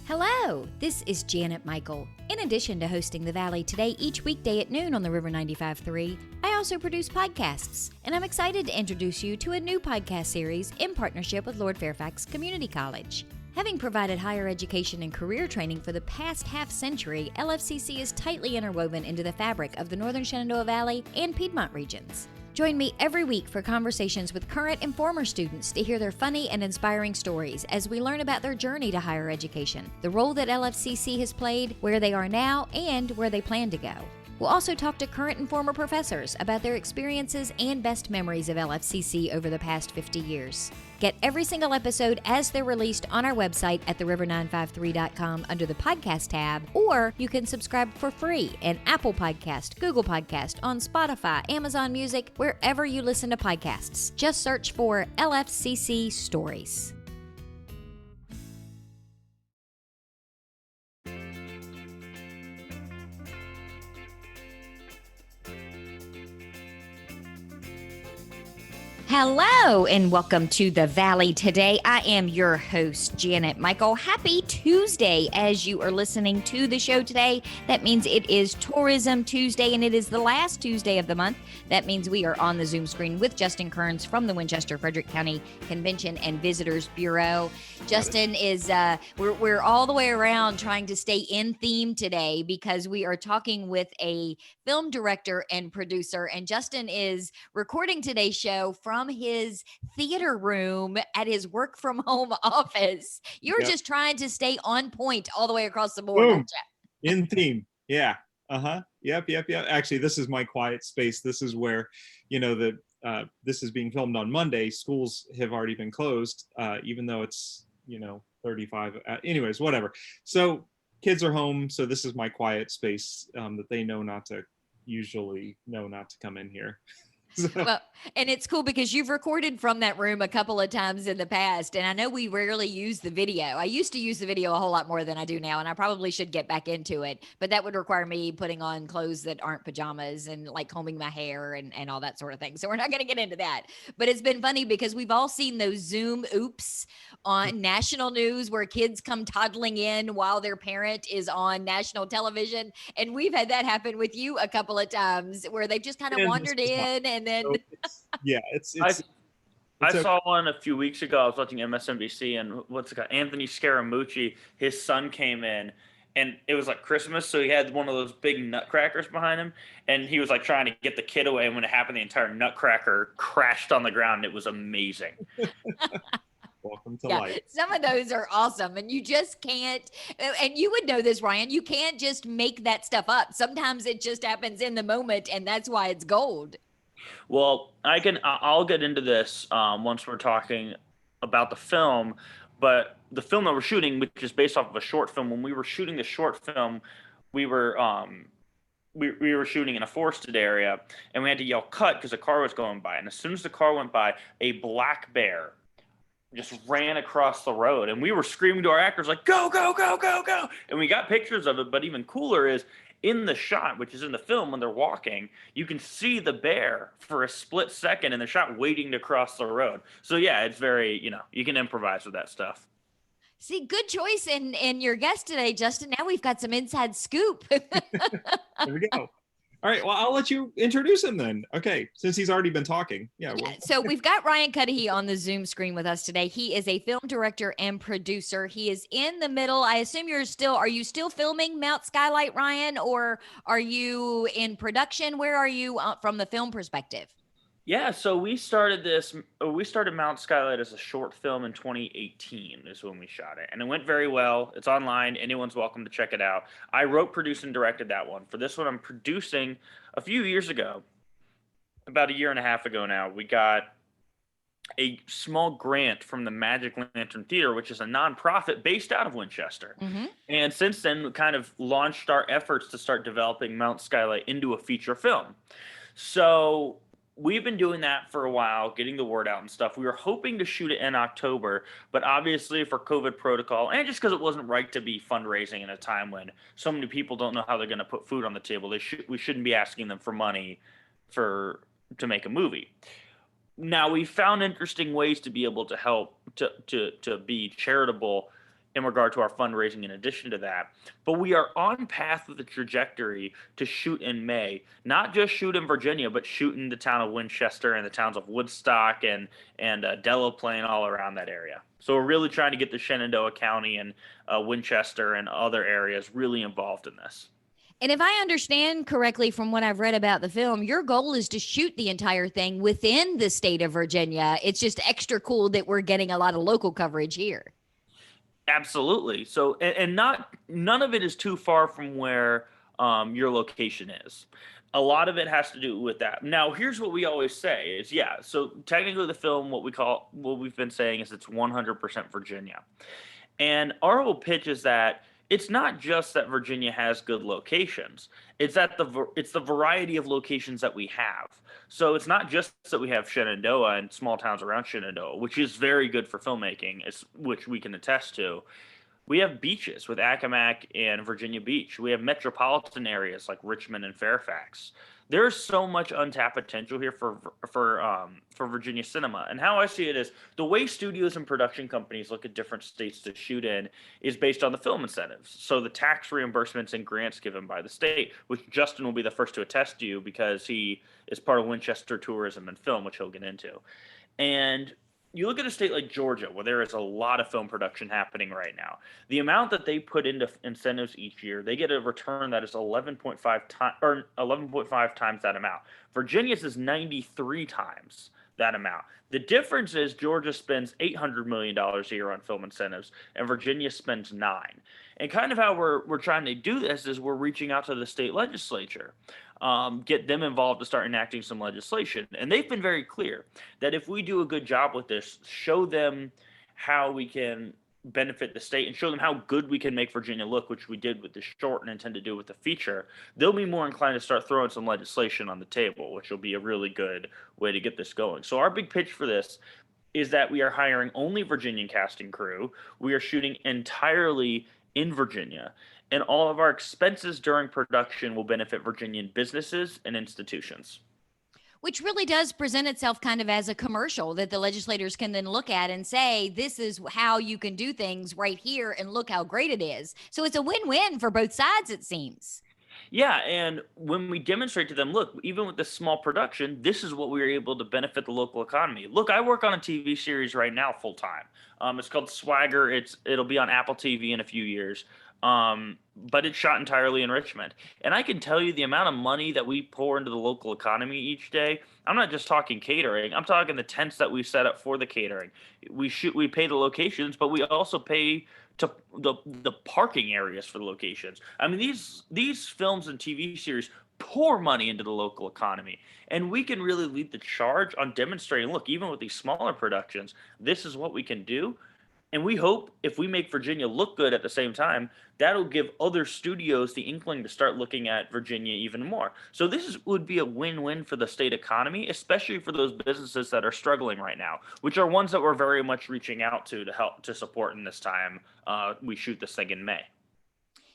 Hello, this is Janet Michael. In addition to hosting The Valley Today each weekday at noon on the River 95.3, I also produce podcasts, and I'm excited to introduce you to a new podcast series in partnership with Lord Fairfax Community College. Having provided higher education and career training for the past half-century, LFCC is tightly interwoven into the fabric of the Northern Shenandoah Valley and Piedmont regions. Join me every week for conversations with current and former students to hear their funny and inspiring stories as we learn about their journey to higher education, the role that LFCC has played, where they are now, and where they plan to go. We'll also talk to current and former professors about their experiences and best memories of LFCC over the past 50 years. Get every single episode as they're released on our website at theriver953.com under the podcast tab, or you can subscribe for free in Apple Podcast, Google Podcast, on Spotify, Amazon Music, wherever you listen to podcasts. Just search for LFCC Stories. Hello and welcome to The Valley Today. I am your host, Janet Michael. Happy Tuesday as you are listening to the show today. That means it is Tourism Tuesday and it is the last Tuesday of the month. That means we are on the Zoom screen with Justin Kearns from the Winchester-Frederick County Convention and Visitors Bureau. Justin is, we're all the way around trying to stay in theme today because we are talking with a film director and producer, and Justin is recording today's show from his theater room at his work from home office. You're just trying to stay on point all the way across the board, aren't you? In theme. Yeah. Yep. Actually, this is my quiet space. This is where, this is being filmed on Monday. Schools have already been closed, even though it's, 35. Anyways, whatever. So kids are home. So this is my quiet space that they usually know not to come in here. Well, and it's cool because you've recorded from that room a couple of times in the past, and I know we rarely use the video. I used to use the video a whole lot more than I do now, and I probably should get back into it, but that would require me putting on clothes that aren't pajamas and like combing my hair and all that sort of thing. So we're not going to get into that, but it's been funny because we've all seen those Zoom oops on national news where kids come toddling in while their parent is on national television, and we've had that happen with you a couple of times where they've just kind of wandered in and then I saw one a few weeks ago. I was watching MSNBC, and Anthony Scaramucci, his son came in, and it was like Christmas, so he had one of those big nutcrackers behind him, and he was like trying to get the kid away, and when it happened, the entire nutcracker crashed on the ground. It was amazing. Welcome to life. Some of those are awesome, and you just can't, and you would know this, Ryan, you can't just make that stuff up. Sometimes it just happens in the moment, and that's why it's gold. Well, I'll get into this once we're talking about the film, but the film that we're shooting, which is based off of a short film, when we were shooting the short film, we were shooting in a forested area, and we had to yell cut because a car was going by, and as soon as the car went by, a black bear just ran across the road, and we were screaming to our actors like, go, go, go, go, go, and we got pictures of it. But even cooler is in the shot, which is in the film, when they're walking, you can see the bear for a split second in the shot waiting to cross the road. So yeah, it's very, you can improvise with that stuff. See, good choice in your guest today, Justin. Now we've got some inside scoop. There we go. All right, well, I'll let you introduce him then. Okay, since he's already been talking. Yeah. So we've got Ryan Cudahy on the Zoom screen with us today. He is a film director and producer. He is in the middle. I assume are you still filming Mount Skylight, Ryan, or are you in production? Where are you from the film perspective? Yeah, so we started Mount Skylight as a short film in 2018 is when we shot it. And it went very well. It's online. Anyone's welcome to check it out. I wrote, produced, and directed that one. For this one, I'm producing a few years ago, about a year and a half ago now. We got a small grant from the Magic Lantern Theater, which is a nonprofit based out of Winchester. Mm-hmm. And since then, we kind of launched our efforts to start developing Mount Skylight into a feature film. So we've been doing that for a while, getting the word out and stuff. We were hoping to shoot it in October, but obviously for COVID protocol, and just because it wasn't right to be fundraising in a time when so many people don't know how they're going to put food on the table, we shouldn't be asking them for money to make a movie. Now, we found interesting ways to be able to help, to be charitable in regard to our fundraising in addition to that. But we are on path with a trajectory to shoot in May, not just shoot in Virginia, but shoot in the town of Winchester and the towns of Woodstock and Delaplane, all around that area. So we're really trying to get the Shenandoah County and Winchester and other areas really involved in this. And if I understand correctly from what I've read about the film, your goal is to shoot the entire thing within the state of Virginia. It's just extra cool that we're getting a lot of local coverage here. Absolutely. So, and none of it is too far from where your location is. A lot of it has to do with that. Now, here's what we always say is, so technically the film, what we've been saying is it's 100% Virginia. And our whole pitch is that it's not just that Virginia has good locations. It's that it's the variety of locations that we have. So it's not just that we have Shenandoah and small towns around Shenandoah, which is very good for filmmaking, which we can attest to. We have beaches with Accomack and Virginia Beach. We have metropolitan areas like Richmond and Fairfax. There's so much untapped potential here for Virginia cinema. And how I see it is the way studios and production companies look at different states to shoot in is based on the film incentives. So the tax reimbursements and grants given by the state, which Justin will be the first to attest to because he is part of Winchester Tourism and Film, which he'll get into. And you look at a state like Georgia, where there is a lot of film production happening right now. The amount that they put into incentives each year, they get a return that is 11.5 times that amount. Virginia's is 93 times that amount. The difference is Georgia spends $800 million a year on film incentives, and Virginia spends $9 million. And kind of how we're trying to do this is we're reaching out to the state legislature. Get them involved to start enacting some legislation. And they've been very clear that if we do a good job with this, show them how we can benefit the state and show them how good we can make Virginia look, which we did with the short and intend to do with the feature, they'll be more inclined to start throwing some legislation on the table, which will be a really good way to get this going. So our big pitch for this is that we are hiring only Virginian cast and crew. We are shooting entirely in Virginia. And all of our expenses during production will benefit Virginian businesses and institutions. Which really does present itself kind of as a commercial that the legislators can then look at and say, this is how you can do things right here and look how great it is. So it's a win-win for both sides, it seems. Yeah, and when we demonstrate to them, look, even with this small production, this is what we are able to benefit the local economy. Look, I work on a TV series right now full-time. It's called Swagger. It'll be on Apple TV in a few years. But it's shot entirely in Richmond. And I can tell you the amount of money that we pour into the local economy each day. I'm not just talking catering. I'm talking the tents that we set up for the catering. We pay the locations, but we also pay to the parking areas for the locations. I mean, these films and TV series pour money into the local economy. And we can really lead the charge on demonstrating, look, even with these smaller productions, this is what we can do. And we hope if we make Virginia look good at the same time, that'll give other studios the inkling to start looking at Virginia even more. So would be a win-win for the state economy, especially for those businesses that are struggling right now, which are ones that we're very much reaching out to help to support in this time. We shoot this thing in May.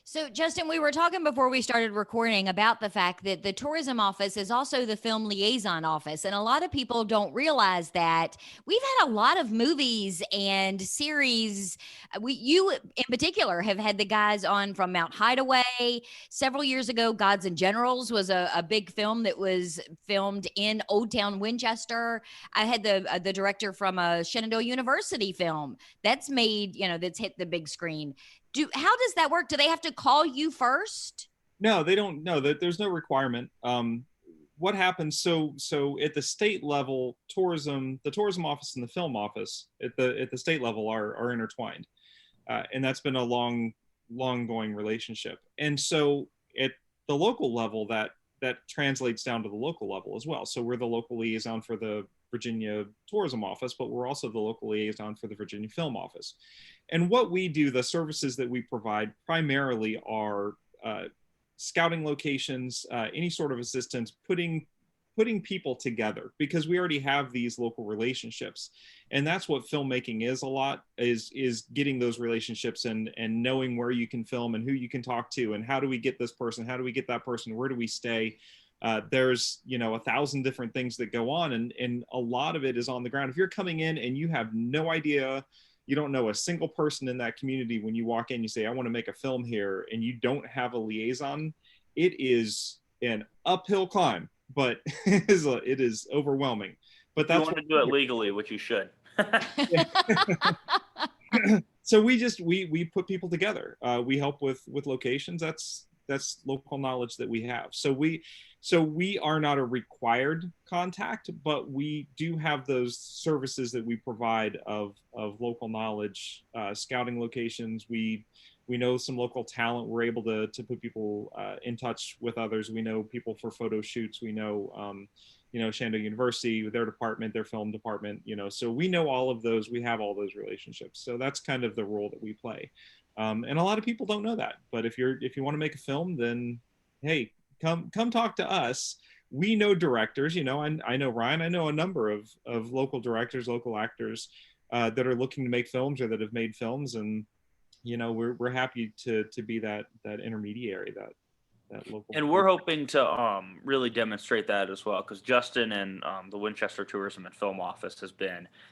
So, Justin, we were talking before we started recording about the fact that the tourism office is also the film liaison office. And a lot of people don't realize that we've had a lot of movies and series. You in particular have had the guys on from Mount Hideaway. Several years ago, Gods and Generals was a big film that was filmed in Old Town Winchester. I had the director from a Shenandoah University film that's made, that's hit the big screen. How does that work? Do they have to call you first? No, they don't. No, there's no requirement. What happens? So at the state level, the tourism office and the film office at the state level are intertwined, and that's been a long going relationship. And so at the local level, that translates down to the local level as well. So we're the local liaison for the Virginia Tourism Office, but we're also the local liaison for the Virginia Film Office. And what we do, the services that we provide primarily are scouting locations, any sort of assistance, putting people together, because we already have these local relationships. And that's what filmmaking is a lot, is getting those relationships and knowing where you can film and who you can talk to and how do we get this person, how do we get that person, where do we stay? There's 1,000 different things that go on, and a lot of it is on the ground. If you're coming in and you have no idea you don't know a single person in that community. When you walk in, you say, I want to make a film here, and you don't have a liaison, it is an uphill climb, but it is overwhelming. But that's you want to do it legally, which you should. So we put people together. We help with locations. That's local knowledge that we have. So we are not a required contact, but we do have those services that we provide of local knowledge, scouting locations. We know some local talent. We're able to put people in touch with others. We know people for photo shoots. We know Shenandoah University, their department, their film department, so we know all of those. We have all those relationships. So that's kind of the role that we play. And a lot of people don't know that. But if you want to make a film, then hey, come talk to us. We know directors. I know Ryan. I know a number of local directors, local actors that are looking to make films or that have made films, and we're happy to be that intermediary, that local. And we're hoping to really demonstrate that as well, because Justin and the Winchester Tourism and Film Office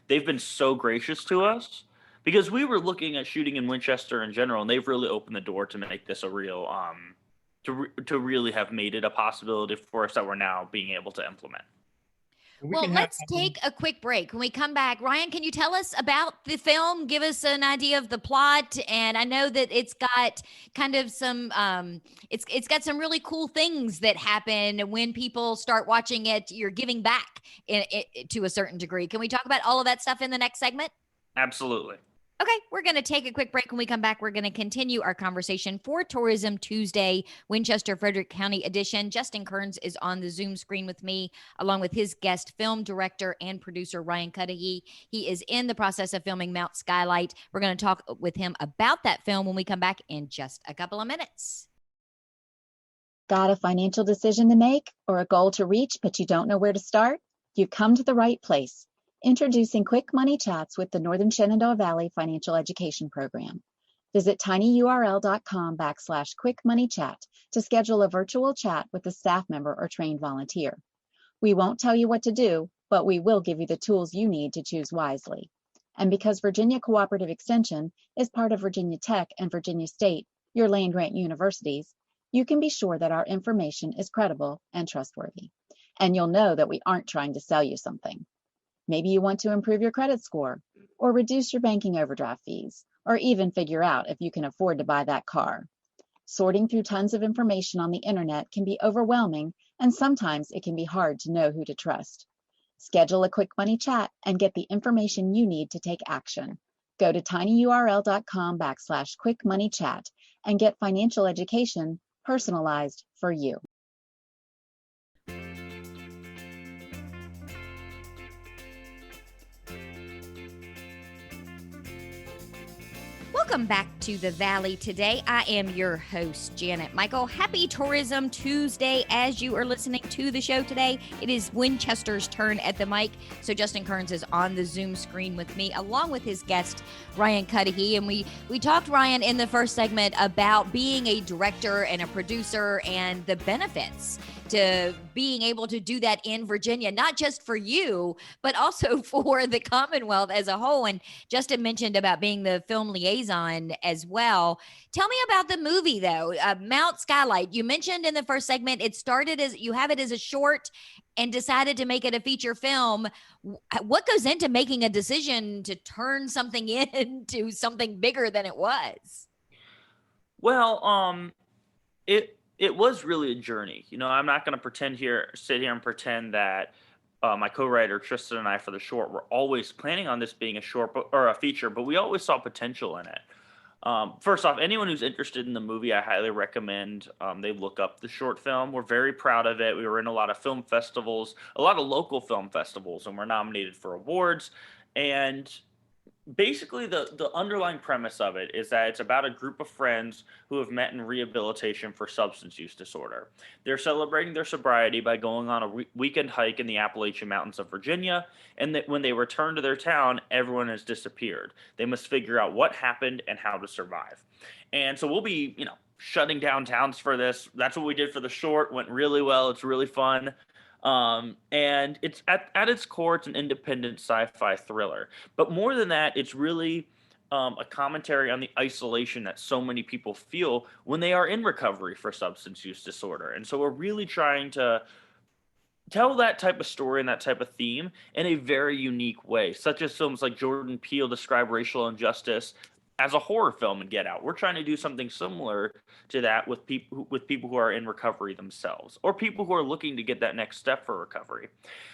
they've been so gracious to us, because we were looking at shooting in Winchester in general, and they've really opened the door to make this a real to really have made it a possibility for us that we're now being able to implement. Well, let's take a quick break. When we come back, Ryan, can you tell us about the film? Give us an idea of the plot. And I know that it's got kind of some, it's got some really cool things that happen when people start watching it. You're giving back to a certain degree. Can we talk about all of that stuff in the next segment? Absolutely. Okay, we're going to take a quick break. When we come back, we're going to continue our conversation for Tourism Tuesday, Winchester Frederick County edition. Justin Kearns is on the Zoom screen with me, along with his guest film director and producer, Ryan Cudahy. He is in the process of filming Mount Skylight. We're going to talk with him about that film when we come back in just a couple of minutes. Got a financial decision to make or a goal to reach, but you don't know where to start? You've come to the right place. Introducing Quick Money Chats with the Northern Shenandoah Valley Financial Education Program. Visit tinyurl.com/quickmoneychat to schedule a virtual chat with a staff member or trained volunteer. We won't tell you what to do, but we will give you the tools you need to choose wisely. And because Virginia Cooperative Extension is part of Virginia Tech and Virginia State, your land-grant universities, you can be sure that our information is credible and trustworthy. And you'll know that we aren't trying to sell you something. Maybe you want to improve your credit score, or reduce your banking overdraft fees, or even figure out if you can afford to buy that car. Sorting through tons of information on the internet can be overwhelming, and sometimes it can be hard to know who to trust. Schedule a Quick Money Chat and get the information you need to take action. Go to tinyurl.com/quickmoneychat and get financial education personalized for you. Welcome back to the Valley today. I am your host, Janet Michael. Happy Tourism Tuesday as you are listening to the show today. It is Winchester's turn at the mic. So Justin Kearns is on the Zoom screen with me, along with his guest, Ryan Cudahy. And we talked, Ryan, in the first segment about being a director and a producer and the benefits to being able to do that in Virginia, not just for you, but also for the Commonwealth as a whole. And Justin mentioned about being the film liaison as well. Tell me about the movie, though, Mount Skylight. You mentioned in the first segment, it started as, you have it as a short and decided to make it a feature film. What goes into making a decision to turn something into something bigger than it was? Well, it was really a journey. I'm not going to sit here and pretend that my co-writer Tristan and I for the short were always planning on this being a short or a feature, but we always saw potential in it. First off, anyone who's interested in the movie, I highly recommend they look up the short film. We're very proud of it. We were in a lot of film festivals, a lot of local film festivals, and we're nominated for awards. And basically the underlying premise of it is that it's about a group of friends who have met in rehabilitation for substance use disorder. They're celebrating their sobriety by going on a weekend hike in the Appalachian Mountains of Virginia, and that when they return to their town, everyone has disappeared. They must figure out what happened and how to survive. And so we'll be, shutting down towns for this. That's what we did for the short. Went really well. It's really fun. And it's at its core, it's an independent sci-fi thriller. But more than that, it's really a commentary on the isolation that so many people feel when they are in recovery for substance use disorder. And so we're really trying to tell that type of story and that type of theme in a very unique way, such as films like Jordan Peele describe racial injustice as a horror film and Get Out. We're trying to do something similar to that with people who are in recovery themselves, or people who are looking to get that next step for recovery.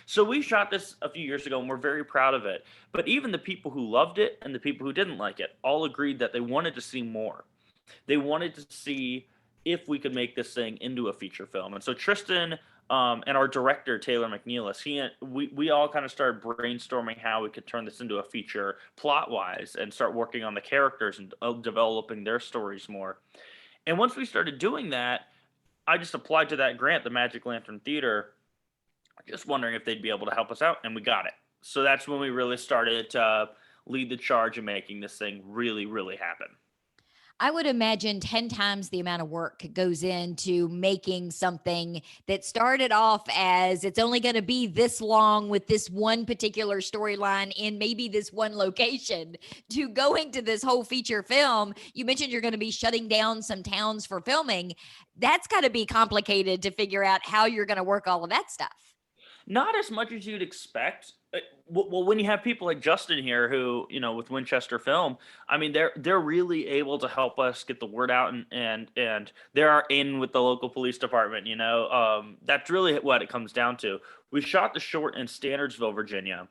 So we shot this a few years ago and we're very proud of it. But even the people who loved it and the people who didn't like it all agreed that they wanted to see more. They wanted to see if we could make this thing into a feature film. And so Tristan, and our director Taylor McNeilis, we all kind of started brainstorming how we could turn this into a feature plot wise, and start working on the characters and developing their stories more. And once we started doing that, I just applied to that grant, the Magic Lantern Theater, just wondering if they'd be able to help us out, and we got it. So that's when we really started to lead the charge in making this thing really, really happen. I would imagine 10 times the amount of work goes into making something that started off as it's only going to be this long with this one particular storyline in maybe this one location, to going to this whole feature film. You mentioned you're going to be shutting down some towns for filming. That's got to be complicated to figure out how you're going to work all of that stuff. Not as much as you'd expect. Well, when you have people like Justin here, who, with Winchester Film, I mean, they're really able to help us get the word out, and they're in with the local police department. That's really what it comes down to. We shot the short in Standardsville, Virginia,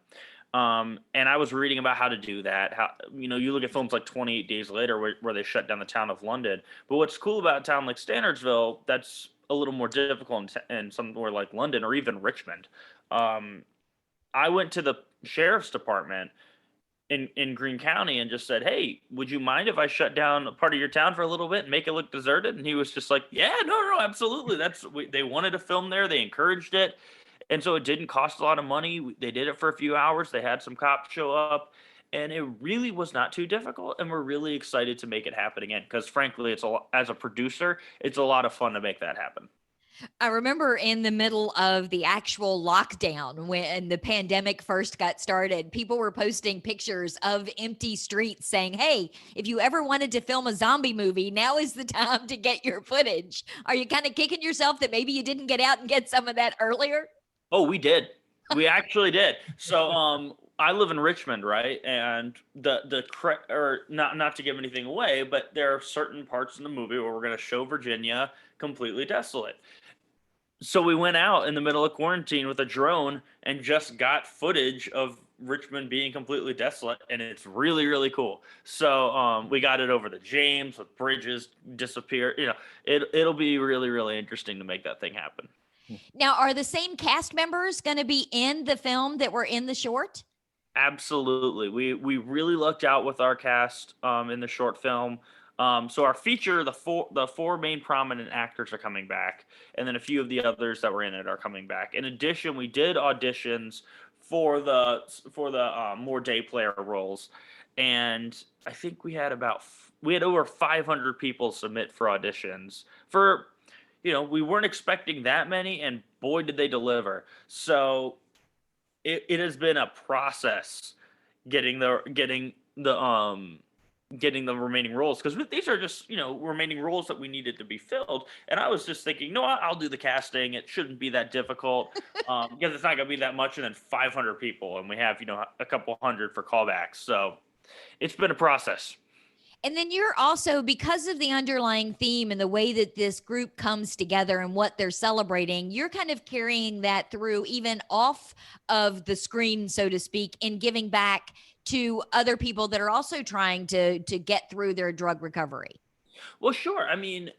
and I was reading about how to do that. How you look at films like 28 Days Later, where they shut down the town of London. But what's cool about a town like Standardsville, that's a little more difficult in somewhere like London or even Richmond. I went to the sheriff's department in Greene County and just said, "Hey, would you mind if I shut down a part of your town for a little bit and make it look deserted?" And he was just like, "Yeah, no, absolutely." They wanted to film there. They encouraged it. And so it didn't cost a lot of money. They did it for a few hours. They had some cops show up, and it really was not too difficult. And we're really excited to make it happen again, because frankly, as a producer, it's a lot of fun to make that happen. I remember in the middle of the actual lockdown, when the pandemic first got started, people were posting pictures of empty streets saying, "Hey, if you ever wanted to film a zombie movie, now is the time to get your footage." Are you kind of kicking yourself that maybe you didn't get out and get some of that earlier? Oh, we did. We actually did. So, I live in Richmond, right? And not to give anything away, but there are certain parts in the movie where we're going to show Virginia completely desolate. So we went out in the middle of quarantine with a drone and just got footage of Richmond being completely desolate, and it's really, really cool. So we got it over the James with bridges disappear. It'll be really, really interesting to make that thing happen. Now, are the same cast members going to be in the film that were in the short? Absolutely. We really lucked out with our cast in the short film. So our feature, the four main prominent actors are coming back, and then a few of the others that were in it are coming back. In addition, we did auditions for the more day player roles, and I think we had over 500 people submit for auditions. We weren't expecting that many, and boy did they deliver. So it has been a process getting the remaining roles, because these are just remaining roles that we needed to be filled. And I was just thinking, no, I'll do the casting. It shouldn't be that difficult, because it's not going to be that much. And then 500 people, and we have a couple hundred for callbacks. So it's been a process. And then you're also, because of the underlying theme and the way that this group comes together and what they're celebrating, you're kind of carrying that through even off of the screen, so to speak, in giving back to other people that are also trying to get through their drug recovery. Well, sure. I mean,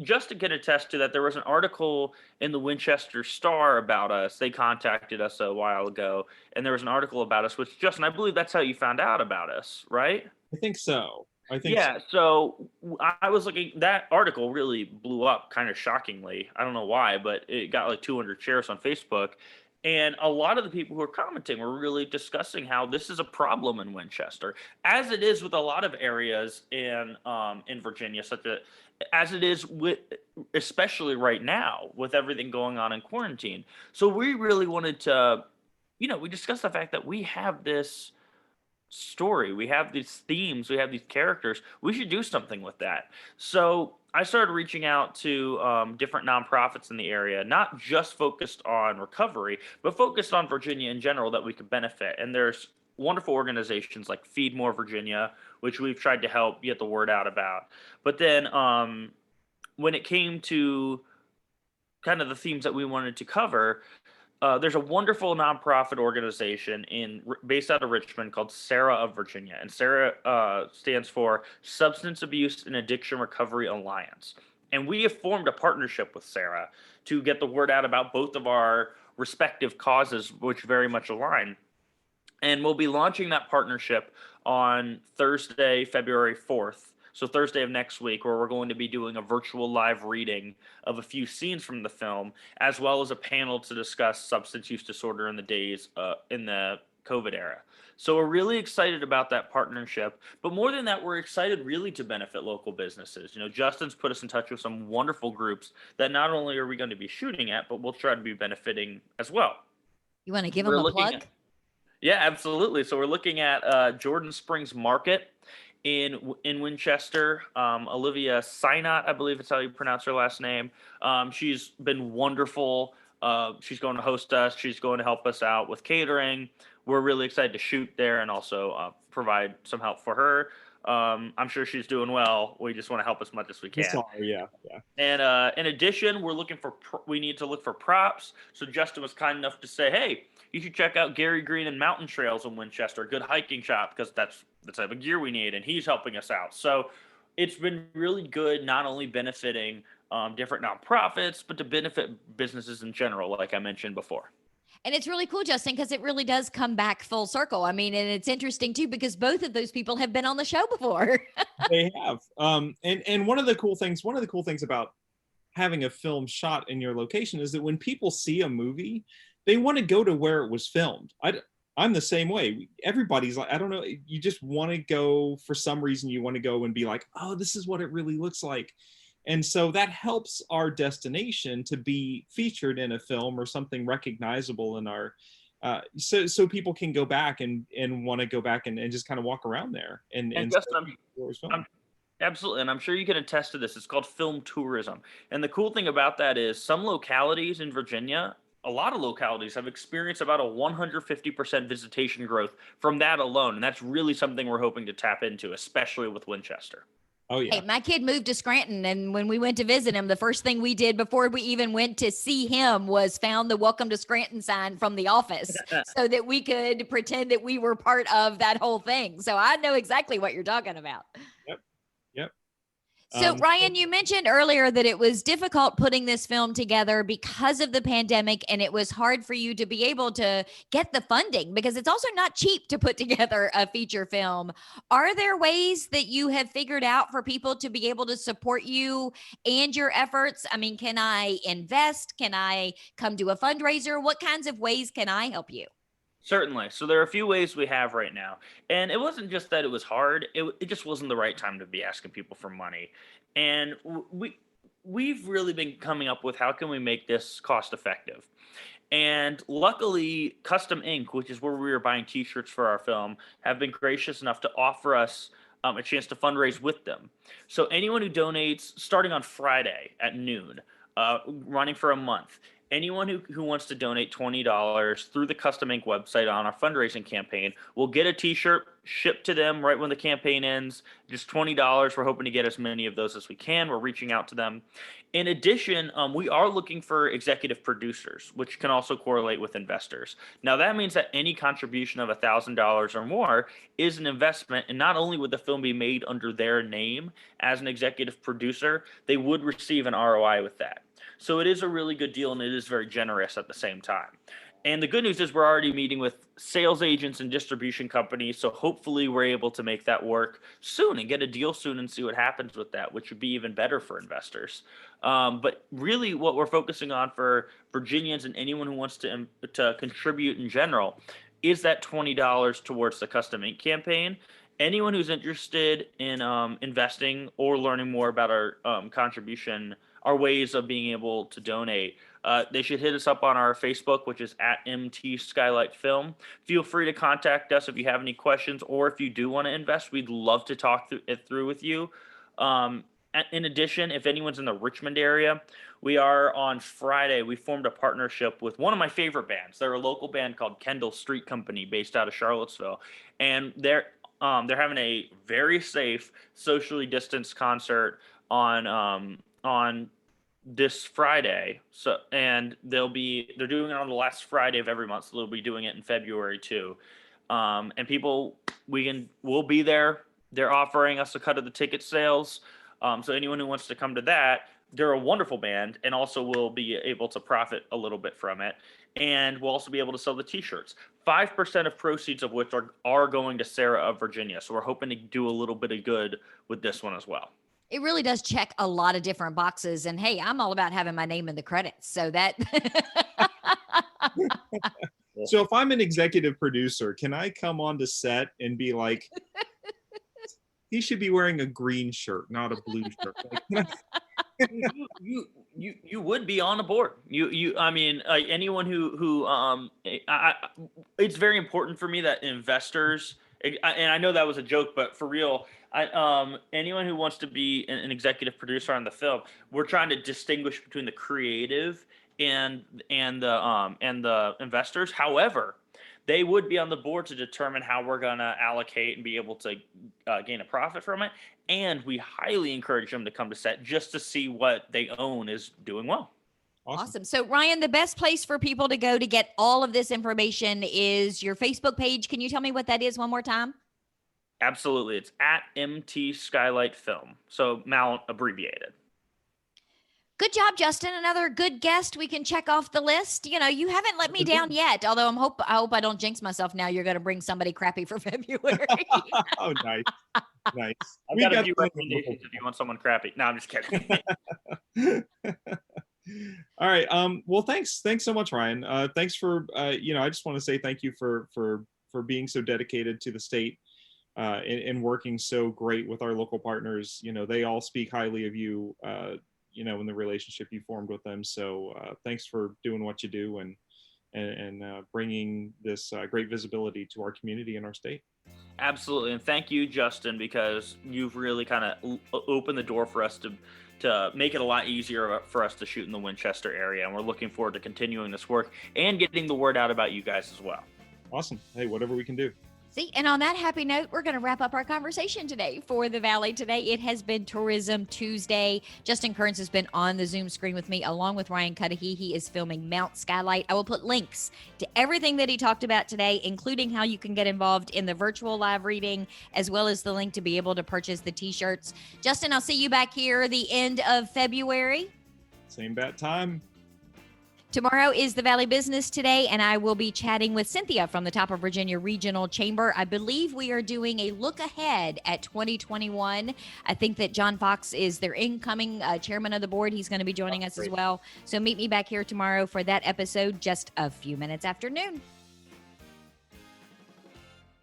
Justin can attest to that. There was an article in the Winchester Star about us. They contacted us a while ago, and there was an article about us, which, Justin, I believe that's how you found out about us, right? I think so. Yeah, so I was looking, that article really blew up kind of shockingly. I don't know why, but it got like 200 shares on Facebook. And a lot of the people who were commenting were really discussing how this is a problem in Winchester, as it is with a lot of areas in Virginia, as it is especially right now with everything going on in quarantine. So we really wanted to, we discussed the fact that we have this story. We have these themes. We have these characters. We should do something with that. So I started reaching out to different nonprofits in the area, not just focused on recovery, but focused on Virginia in general that we could benefit. And there's wonderful organizations like Feed More Virginia, which we've tried to help get the word out about. But then when it came to kind of the themes that we wanted to cover, there's a wonderful nonprofit organization based out of Richmond called Sarah of Virginia, and Sarah stands for Substance Abuse and Addiction Recovery Alliance. And we have formed a partnership with Sarah to get the word out about both of our respective causes, which very much align. And we'll be launching that partnership on Thursday, February 4th. So Thursday of next week, where we're going to be doing a virtual live reading of a few scenes from the film, as well as a panel to discuss substance use disorder in the COVID era. So we're really excited about that partnership. But more than that, we're excited really to benefit local businesses. You know, Justin's put us in touch with some wonderful groups that not only are we going to be shooting at, but we'll try to be benefiting as well. You want to give them a plug? Yeah, absolutely. So we're looking at Jordan Springs Market in Winchester. Olivia Sinot, I believe it's how you pronounce her last name. She's been wonderful. She's going to host us. She's going to help us out with catering. We're really excited to shoot there and also provide some help for her. I'm sure she's doing well. We just want to help as much as we can. Yeah. And in addition, we need to look for props. So Justin was kind enough to say, hey, you should check out Gary Green and Mountain Trails in Winchester, a good hiking shop, because that's the type of gear we need, and he's helping us out. So it's been really good, not only benefiting different nonprofits, but to benefit businesses in general, like I mentioned before. And it's really cool, Justin, because it really does come back full circle. I mean, and it's interesting too, because both of those people have been on the show before. They have. And one of the cool things about having a film shot in your location is that when people see a movie, they want to go to where it was filmed. I'm the same way. Everybody's like, I don't know, you just want to go, for some reason, you want to go and be like, oh, this is what it really looks like. And so that helps our destination to be featured in a film or something recognizable in our, so people can go back and want to go back and just kind of walk around there. And Justin, absolutely. And I'm sure you can attest to this. It's called film tourism. And the cool thing about that is some localities in Virginia, a lot of localities have experienced about a 150% visitation growth from that alone. And that's really something we're hoping to tap into, especially with Winchester. Oh, yeah. Hey, my kid moved to Scranton, and when we went to visit him, the first thing we did before we even went to see him was found the Welcome to Scranton sign from the office so that we could pretend that we were part of that whole thing. So I know exactly what you're talking about. Yep. So Ryan, you mentioned earlier that it was difficult putting this film together because of the pandemic, and it was hard for you to be able to get the funding because it's also not cheap to put together a feature film. Are there ways that you have figured out for people to be able to support you and your efforts? I mean, can I invest? Can I come to a fundraiser? What kinds of ways can I help you? Certainly. So there are a few ways we have right now. And it wasn't just that it was hard. It just wasn't the right time to be asking people for money. And we've really been coming up with how can we make this cost effective. And luckily, Custom Ink, which is where we were buying T-shirts for our film, have been gracious enough to offer us a chance to fundraise with them. So anyone who donates starting on Friday at noon, running for a month, anyone who wants to donate $20 through the Custom Ink website on our fundraising campaign will get a T-shirt shipped to them right when the campaign ends. Just $20. We're hoping to get as many of those as we can. We're reaching out to them. In addition, we are looking for executive producers, which can also correlate with investors. Now, that means that any contribution of $1,000 or more is an investment, and not only would the film be made under their name as an executive producer, they would receive an ROI with that. So it is a really good deal, and it is very generous at the same time. And the good news is we're already meeting with sales agents and distribution companies, so hopefully we're able to make that work soon and get a deal soon and see what happens with that, which would be even better for investors. But really what we're focusing on for Virginians and anyone who wants to contribute in general is that $20 towards the Custom Ink campaign. anyone who's interested in investing or learning more about our contribution, our ways of being able to donate, they should hit us up on our Facebook, which is at MT Skylight Film. Feel free to contact us if you have any questions, or if you do want to invest, we'd love to talk it through with you. In addition, if anyone's in the Richmond area, we are on Friday. We formed a partnership with one of my favorite bands. They're a local band called Kendall Street Company based out of Charlottesville, and they're having a very safe, socially distanced concert on this Friday. So, and they're doing it on the last Friday of every month. So they'll be doing it in February too. And people, we'll be there. They're offering us a cut of the ticket sales. So anyone who wants to come to that, they're a wonderful band, and also will be able to profit a little bit from it. And we'll also be able to sell the t-shirts. 5% of proceeds of which are going to Sarah of Virginia. So we're hoping to do a little bit of good with this one as well. It really does check a lot of different boxes. And hey, I'm all about having my name in the credits. So that. So if I'm an executive producer, can I come on to set and be like, he should be wearing a green shirt, not a blue shirt? Like, you would be on the board. I mean, anyone who it's very important for me that investors, and I know that was a joke, but for real, anyone who wants to be an executive producer on the film, we're trying to distinguish between the creative and the investors. However, they would be on the board to determine how we're going to allocate and be able to gain a profit from it. And we highly encourage them to come to set just to see what they own is doing well. Awesome. So Ryan, the best place for people to go to get all of this information is your Facebook page. Can you tell me what that is one more time? Absolutely. It's at MT Skylight Film. So Mount abbreviated. Good job, Justin. Another good guest we can check off the list. You know, you haven't let me down yet, although I hope I don't jinx myself now. You're going to bring somebody crappy for February. Oh, nice. Nice. I've got a few recommendations if you want someone crappy. No, I'm just kidding. All right. Well, thanks so much, Ryan. Thanks for, I just want to say thank you for being so dedicated to the state and working so great with our local partners. You know, they all speak highly of you, in the relationship you formed with them. So thanks for doing what you do and bringing this great visibility to our community and our state. Absolutely. And thank you, Justin, because you've really kind of opened the door for us to make it a lot easier for us to shoot in the Winchester area. And we're looking forward to continuing this work and getting the word out about you guys as well. Awesome. Hey, whatever we can do. See, and on that happy note, we're going to wrap up our conversation today for the Valley. Today, it has been Tourism Tuesday. Justin Kearns has been on the Zoom screen with me, along with Ryan Cudahy. He is filming Mount Skylight. I will put links to everything that he talked about today, including how you can get involved in the virtual live reading, as well as the link to be able to purchase the t-shirts. Justin, I'll see you back here the end of February. Same bat time. Tomorrow is the Valley Business Today, and I will be chatting with Cynthia from the Top of Virginia Regional Chamber. I believe we are doing a look ahead at 2021. I think that John Fox is their incoming chairman of the board. He's going to be joining us as well. So meet me back here tomorrow for that episode just a few minutes after noon.